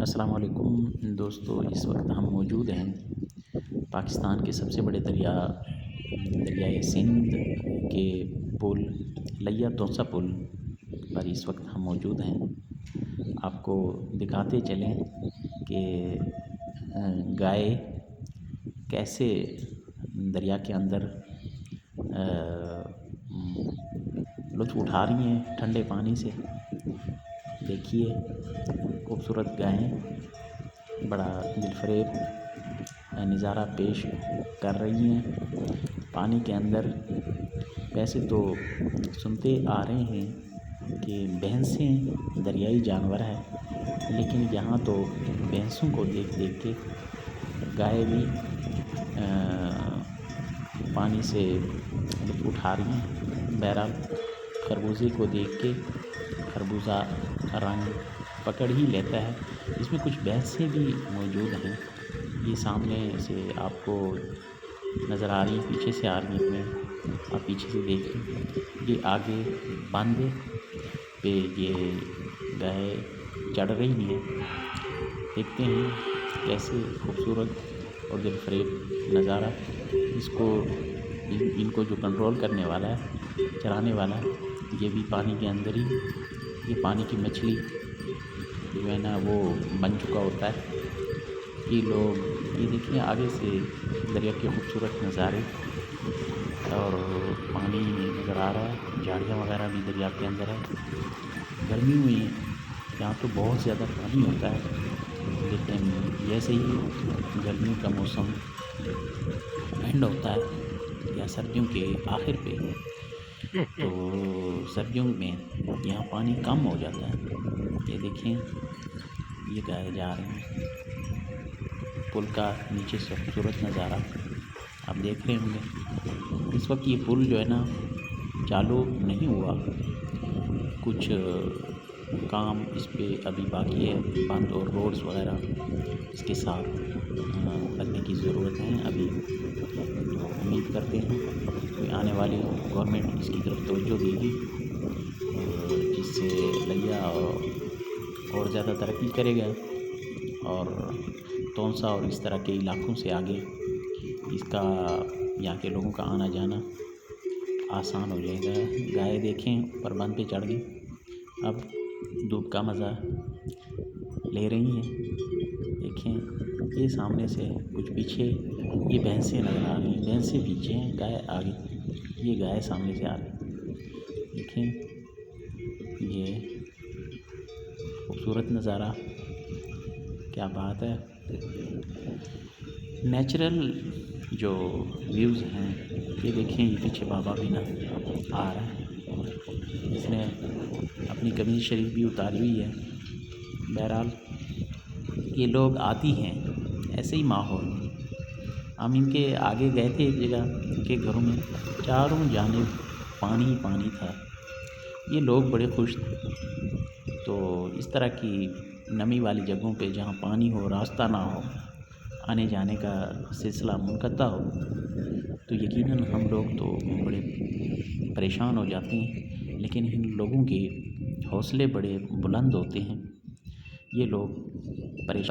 السلام علیکم دوستو، اس وقت ہم موجود ہیں پاکستان کے سب سے بڑے دریائے سندھ کے پل لیا توسا پل پر اس وقت ہم موجود ہیں۔ آپ کو دکھاتے چلیں کہ گائے کیسے دریا کے اندر لطف اٹھا رہی ہیں ٹھنڈے پانی سے۔ دیکھیے خوبصورت گائیں بڑا دلفریب نظارہ پیش کر رہی ہیں پانی کے اندر۔ ویسے تو سنتے آ رہے ہیں کہ بھینسیں دریائی جانور ہے، لیکن یہاں تو بھینسوں کو دیکھ دیکھ کے گائے بھی پانی سے لطف اٹھا رہی ہیں۔ بہرحال خربوزے کو دیکھ کے خربوزہ رنگ پکڑ ہی لیتا ہے۔ اس میں کچھ بھینسیں بھی موجود ہیں، یہ سامنے سے آپ کو نظر آ رہی ہیں، پیچھے سے آ رہی ہیں۔ آپ پیچھے سے دیکھیں، یہ آگے بند پہ یہ گائے چڑھ رہی ہیں۔ دیکھتے ہیں کیسے خوبصورت اور دلفریب نظارہ۔ ان کو جو کنٹرول کرنے والا ہے، چرانے والا، یہ بھی پانی کے اندر ہی، یہ پانی کی مچھلی جو ہے نا وہ بن چکا ہوتا ہے۔ یہ لوگ یہ دیکھیں آگے سے دریا کے خوبصورت نظارے، اور پانی نظر آ رہا ہے، جھاڑیاں وغیرہ بھی دریا کے اندر ہے۔ گرمیوں میں یہاں تو بہت زیادہ پانی ہوتا ہے، لیکن جیسے ہی گرمیوں کا موسم اینڈ ہوتا ہے یا سردیوں کے آخر پہ، تو سردیوں میں یہاں پانی کم ہو جاتا ہے۔ یہ دیکھیں یہ گائے جا رہے ہیں، پل کا نیچے سے خوبصورت نظارہ آپ دیکھ رہے ہوں گے۔ اس وقت یہ پل جو ہے نا چالو نہیں ہوا، کچھ کام اس پہ ابھی باقی ہے، بند اور روڈز وغیرہ اس کے ساتھ لگنے کی ضرورت ہے ابھی۔ تو امید کرتے ہیں کہ آنے والی گورنمنٹ اس کی طرف توجہ دے گی، جس سے لیا اور زیادہ ترقی کرے گا، اور تونسا اور اس طرح کے علاقوں سے آگے اس کا یہاں کے لوگوں کا آنا جانا آسان ہو جائے گا۔ گائے دیکھیں اوپر بند پہ چڑھ گئی، اب دودھ کا مزہ لے رہی ہیں۔ دیکھیں یہ سامنے سے کچھ پیچھے یہ بھینسیں نظر آ رہی ہیں، بھینسیں پیچھے ہیں، گائے آگے، یہ گائے سامنے سے آ رہی۔ دیکھیں یہ خوبصورت نظارہ، کیا بات ہے۔ نیچرل جو ویوز ہیں، یہ دیکھیں یہ پیچھے بابا بھی نہ آ رہا ہے، اس نے اپنی قمیض شریف بھی اتاری ہوئی ہے۔ بہرحال یہ لوگ آتی ہیں ایسے ہی ماحول میں۔ ہم ان کے آگے گئے تھے ایک جگہ، ان کے گھروں میں چاروں جانب پانی ہی پانی تھا۔ یہ لوگ بڑے خوش تھے۔ تو اس طرح کی نمی والی جگہوں پہ جہاں پانی ہو، راستہ نہ ہو، آنے جانے کا سلسلہ منقطع ہو، تو یقیناً ہم لوگ تو بڑے پریشان ہو جاتے ہیں، لیکن ان لوگوں کے حوصلے بڑے بلند ہوتے ہیں۔ یہ لوگ پریشان